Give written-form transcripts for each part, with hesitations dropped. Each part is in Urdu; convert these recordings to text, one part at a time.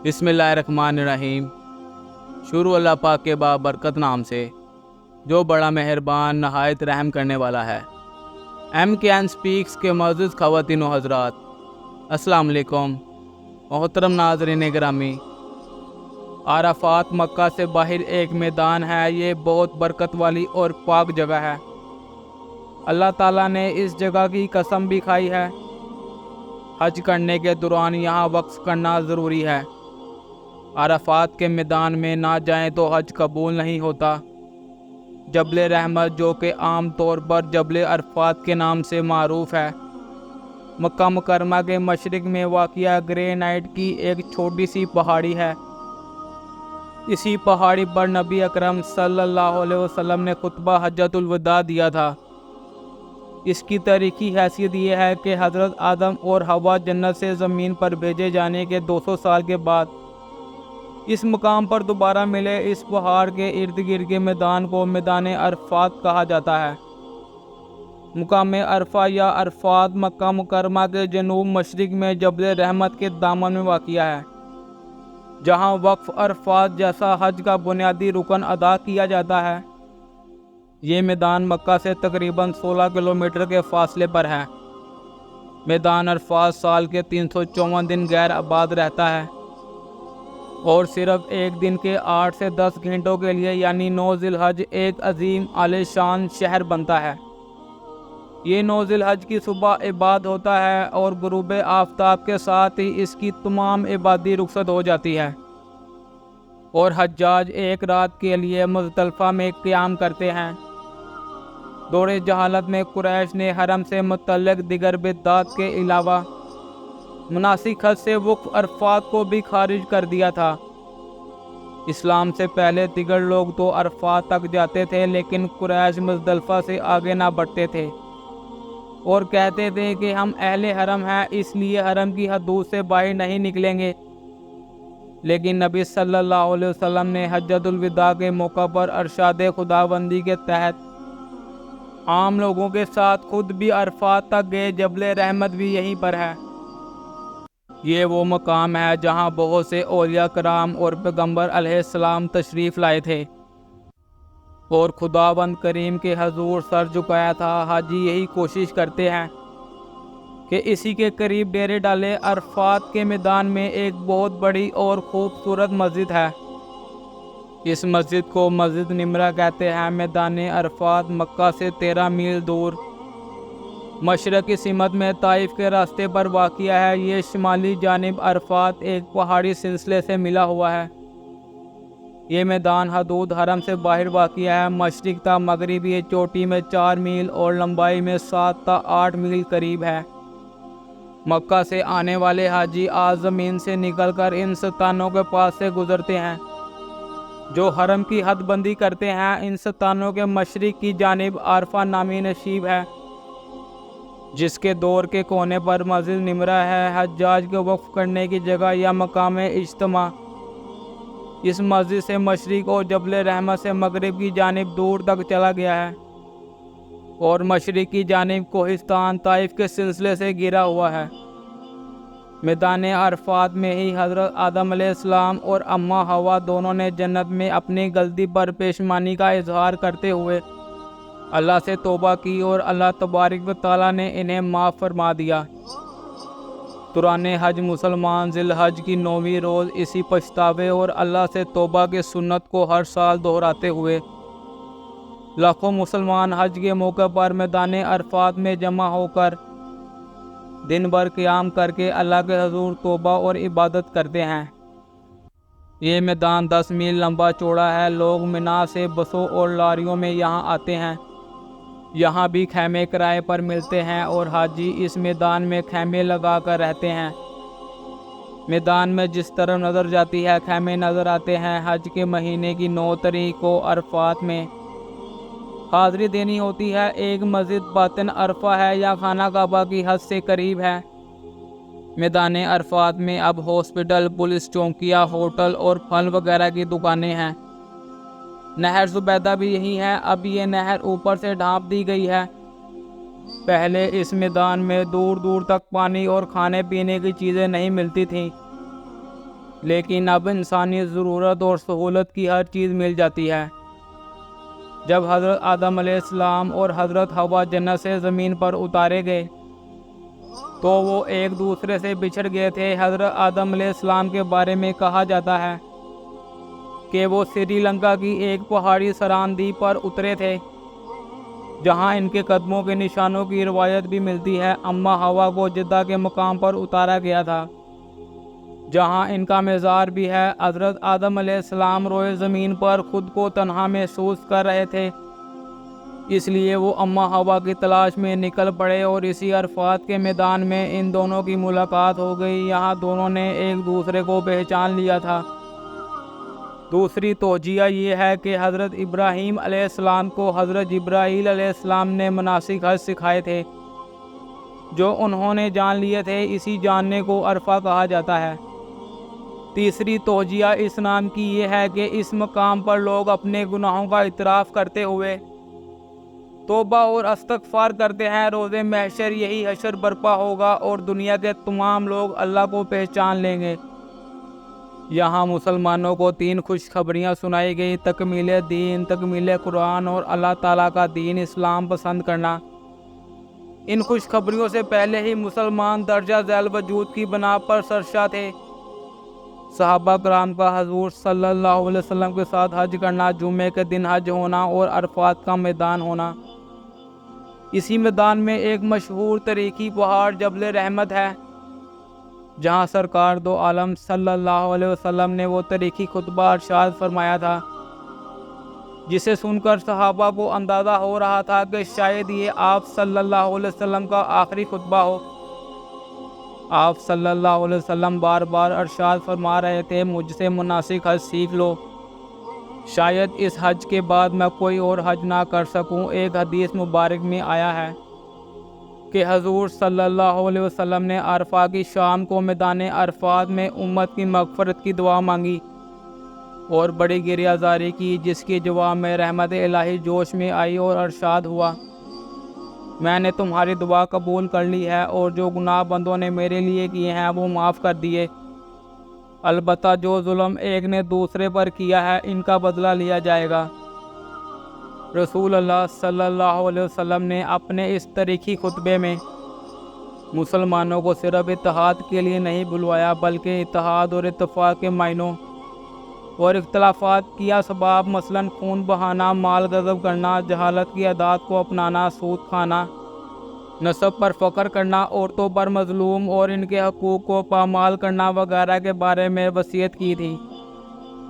بسم اللہ الرحمن الرحیم۔ شروع اللہ پاک کے بابرکت نام سے جو بڑا مہربان نہایت رحم کرنے والا ہے۔ ایم کے این سپیکس کے معزز خواتین و حضرات، السلام علیکم۔ محترم ناظرین گرامی، عرفات مکہ سے باہر ایک میدان ہے۔ یہ بہت برکت والی اور پاک جگہ ہے۔ اللہ تعالیٰ نے اس جگہ کی قسم بھی کھائی ہے۔ حج کرنے کے دوران یہاں وقف کرنا ضروری ہے۔ عرفات کے میدان میں نہ جائیں تو حج قبول نہیں ہوتا۔ جبل رحمت، جو کہ عام طور پر جبل عرفات کے نام سے معروف ہے، مکہ مکرمہ کے مشرق میں واقع گرینائٹ کی ایک چھوٹی سی پہاڑی ہے۔ اسی پہاڑی پر نبی اکرم صلی اللہ علیہ وسلم نے خطبہ حجۃ الوداع دیا تھا۔ اس کی تاریخی حیثیت یہ ہے کہ حضرت آدم اور حوا جنت سے زمین پر بھیجے جانے کے 200 سال کے بعد اس مقام پر دوبارہ ملے۔ اس پہاڑ کے ارد گرد کے میدان کو میدان عرفات کہا جاتا ہے۔ مقام عرفہ یا عرفات مکہ مکرمہ کے جنوب مشرق میں جبل رحمت کے دامن میں واقع ہے، جہاں وقف عرفات جیسا حج کا بنیادی رکن ادا کیا جاتا ہے۔ یہ میدان مکہ سے تقریباً 16 کلومیٹر کے فاصلے پر ہے۔ میدان عرفات سال کے 354 دن غیر آباد رہتا ہے اور صرف ایک دن کے 8 سے 10 گھنٹوں کے لیے یعنی 9 ذی الحج ایک عظیم عالی شان شہر بنتا ہے۔ یہ 9 ذی الحج کی صبح آباد ہوتا ہے اور غروب آفتاب کے ساتھ ہی اس کی تمام آبادی رخصت ہو جاتی ہے، اور حجاج ایک رات کے لیے مزدلفہ میں قیام کرتے ہیں۔ دور جہالت میں قریش نے حرم سے متعلق دیگر بدعات کے علاوہ مناسک حج سے وقف عرفات کو بھی خارج کر دیا تھا۔ اسلام سے پہلے دیگر لوگ تو عرفات تک جاتے تھے، لیکن قریش مزدلفہ سے آگے نہ بڑھتے تھے اور کہتے تھے کہ ہم اہل حرم ہیں، اس لیے حرم کی حدود سے باہر نہیں نکلیں گے۔ لیکن نبی صلی اللہ علیہ وسلم نے حجۃ الوداع کے موقع پر ارشاد خداوندی کے تحت عام لوگوں کے ساتھ خود بھی عرفات تک گئے۔ جبل رحمت بھی یہیں پر ہے۔ یہ وہ مقام ہے جہاں بہت سے اولیاء کرام اور پیغمبر علیہ السلام تشریف لائے تھے اور خداوند کریم کے حضور سر جھکایا تھا۔ حاجی یہی کوشش کرتے ہیں کہ اسی کے قریب ڈیرے ڈالے۔ عرفات کے میدان میں ایک بہت بڑی اور خوبصورت مسجد ہے۔ اس مسجد کو مسجد نمرہ کہتے ہیں۔ میدان عرفات مکہ سے 13 میل دور مشرقی سمت میں طائف کے راستے پر واقع ہے۔ یہ شمالی جانب عرفات ایک پہاڑی سلسلے سے ملا ہوا ہے۔ یہ میدان حدود حرم سے باہر واقع ہے۔ مشرق تا مغرب یہ چوٹی میں 4 میل اور لمبائی میں 7 تا 8 میل قریب ہے۔ مکہ سے آنے والے حاجی آج زمین سے نکل کر ان ستانوں کے پاس سے گزرتے ہیں جو حرم کی حد بندی کرتے ہیں۔ ان ستانوں کے مشرق کی جانب عرفہ نامی نشیب ہے، جس کے دور کے کونے پر مسجد نمرہ ہے، حجاج کے وقف کرنے کی جگہ یا مقام اجتماع۔ اس مسجد سے مشرق اور جبل رحمت سے مغرب کی جانب دور تک چلا گیا ہے اور مشرق کی جانب کوہستان طائف کے سلسلے سے گھرا ہوا ہے۔ میدان عرفات میں ہی حضرت آدم علیہ السلام اور اماں حوا دونوں نے جنت میں اپنی غلطی پر پشیمانی کا اظہار کرتے ہوئے اللہ سے توبہ کی اور اللہ تبارک و تعالیٰ نے انہیں معاف فرما دیا۔ دوران حج مسلمان ذی الحج کی 9ویں روز اسی پچھتاوے اور اللہ سے توبہ کے سنت کو ہر سال دہراتے ہوئے لاکھوں مسلمان حج کے موقع پر میدان عرفات میں جمع ہو کر دن بھر قیام کر کے اللہ کے حضور توبہ اور عبادت کرتے ہیں۔ یہ میدان 10 میل لمبا چوڑا ہے۔ لوگ منا سے بسوں اور لاریوں میں یہاں آتے ہیں۔ یہاں بھی خیمے کرائے پر ملتے ہیں اور حاجی اس میدان میں خیمے لگا کر رہتے ہیں۔ میدان میں جس طرف نظر جاتی ہے خیمے نظر آتے ہیں۔ حج کے مہینے کی 9 تاریخ کو عرفات میں حاضری دینی ہوتی ہے۔ ایک مسجد باطن عرفہ ہے یا خانہ کعبہ کی حد سے قریب ہے۔ میدان عرفات میں اب ہاسپٹل، پولیس چوکیاں، ہوٹل اور پھل وغیرہ کی دکانیں ہیں۔ نہر زبیدہ بھی یہی ہے۔ اب یہ نہر اوپر سے ڈھانپ دی گئی ہے۔ پہلے اس میدان میں دور دور تک پانی اور کھانے پینے کی چیزیں نہیں ملتی تھیں۔ لیکن اب انسانی ضرورت اور سہولت کی ہر چیز مل جاتی ہے۔ جب حضرت آدم علیہ السلام اور حضرت حوا جنت سے زمین پر اتارے گئے تو وہ ایک دوسرے سے بچھڑ گئے تھے۔ حضرت آدم علیہ السلام کے بارے میں کہا جاتا ہے کہ وہ سری لنکا کی ایک پہاڑی سراندی پر اترے تھے، جہاں ان کے قدموں کے نشانوں کی روایت بھی ملتی ہے۔ اماں حوا کو جدہ کے مقام پر اتارا گیا تھا، جہاں ان کا مزار بھی ہے۔ حضرت آدم علیہ السلام روئے زمین پر خود کو تنہا محسوس کر رہے تھے، اس لیے وہ اماں حوا کی تلاش میں نکل پڑے اور اسی عرفات کے میدان میں ان دونوں کی ملاقات ہو گئی۔ یہاں دونوں نے ایک دوسرے کو پہچان لیا تھا۔ دوسری توجیہ یہ ہے کہ حضرت ابراہیم علیہ السلام کو حضرت جبرائیل علیہ السلام نے مناسک حج سکھائے تھے، جو انہوں نے جان لیے تھے۔ اسی جاننے کو عرفہ کہا جاتا ہے۔ تیسری توجیہ اس نام کی یہ ہے کہ اس مقام پر لوگ اپنے گناہوں کا اعتراف کرتے ہوئے توبہ اور استغفار کرتے ہیں۔ روز محشر یہی حشر برپا ہوگا اور دنیا کے تمام لوگ اللہ کو پہچان لیں گے۔ یہاں مسلمانوں کو 3 خوشخبریاں سنائی گئی: تکمیل دین، تکمیل قرآن اور اللہ تعالیٰ کا دین اسلام پسند کرنا۔ ان خوشخبریوں سے پہلے ہی مسلمان درجہ ذیل وجود کی بنا پر سرشار تھے۔ صحابہ کرام کا حضور صلی اللہ علیہ وسلم کے ساتھ حج کرنا، جمعے کے دن حج ہونا اور عرفات کا میدان ہونا۔ اسی میدان میں ایک مشہور تاریخی پہاڑ جبل رحمت ہے، جہاں سرکار دو عالم صلی اللہ علیہ وسلم نے وہ تاریخی خطبہ ارشاد فرمایا تھا، جسے سن کر صحابہ کو اندازہ ہو رہا تھا کہ شاید یہ آپ صلی اللہ علیہ وسلم کا آخری خطبہ ہو۔ آپ صلی اللہ علیہ وسلم بار بار ارشاد فرما رہے تھے، مجھ سے مناسک حج سیکھ لو، شاید اس حج کے بعد میں کوئی اور حج نہ کر سکوں۔ ایک حدیث مبارک میں آیا ہے کہ حضور صلی اللہ علیہ وسلم نے عرفہ کی شام کو میدان عرفات میں امت کی مغفرت کی دعا مانگی اور بڑی گریہ زاری کی، جس کی جواب میں رحمت الہی جوش میں آئی اور ارشاد ہوا، میں نے تمہاری دعا قبول کر لی ہے اور جو گناہ بندوں نے میرے لیے کیے ہیں وہ معاف کر دیے۔ البتہ جو ظلم ایک نے دوسرے پر کیا ہے، ان کا بدلہ لیا جائے گا۔ رسول اللہ صلی اللہ علیہ وسلم نے اپنے اس تاریخی خطبے میں مسلمانوں کو صرف اتحاد کے لیے نہیں بلوایا، بلکہ اتحاد اور اتفاق کے معنوں اور اختلافات کی اسباب، مثلا خون بہانا، مال غصب کرنا، جہالت کی عادات کو اپنانا، سود کھانا، نسب پر فخر کرنا، عورتوں پر مظلوم اور ان کے حقوق کو پامال کرنا وغیرہ کے بارے میں وصیت کی تھی۔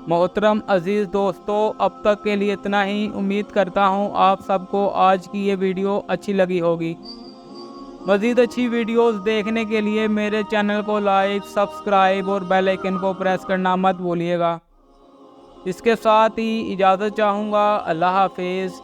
محترم عزیز دوستو، اب تک کے لیے اتنا ہی۔ امید کرتا ہوں آپ سب کو آج کی یہ ویڈیو اچھی لگی ہوگی۔ مزید اچھی ویڈیوز دیکھنے کے لیے میرے چینل کو لائک، سبسکرائب اور بیل آئیکن کو پریس کرنا مت بھولیے گا۔ اس کے ساتھ ہی اجازت چاہوں گا۔ اللہ حافظ۔